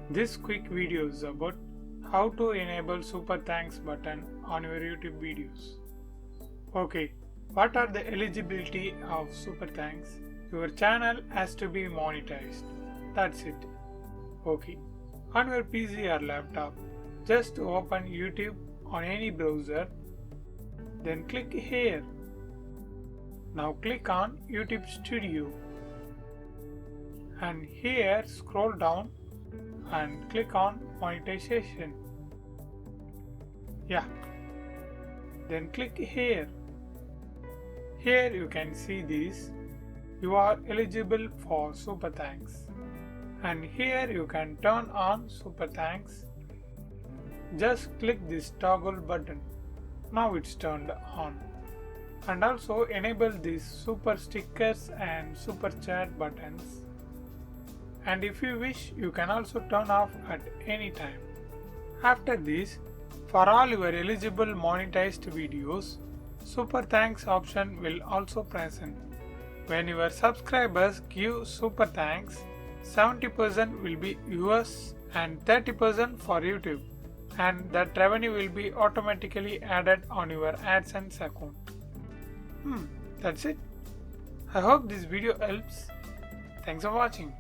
This quick video is about how to enable super thanks button on your YouTube videos. Okay, what are the eligibility of super thanks? Your channel has to be monetized. That's it. Okay, on your PC or laptop, just open YouTube on any browser, then click here. Now click on YouTube Studio and here scroll down and click on monetization. Then click here. Here you can see this. You are eligible for super thanks. And here you can turn on super thanks. Just click this toggle button. Now it's turned on. And also enable these super stickers and super chat buttons. And if you wish, you can also turn off at any time. After this, for all your eligible monetized videos, super thanks option will also present. When your subscribers give super thanks, 70% will be yours and 30% for YouTube, and that revenue will be automatically added on your AdSense account. That's it. I hope this video helps. Thanks for watching.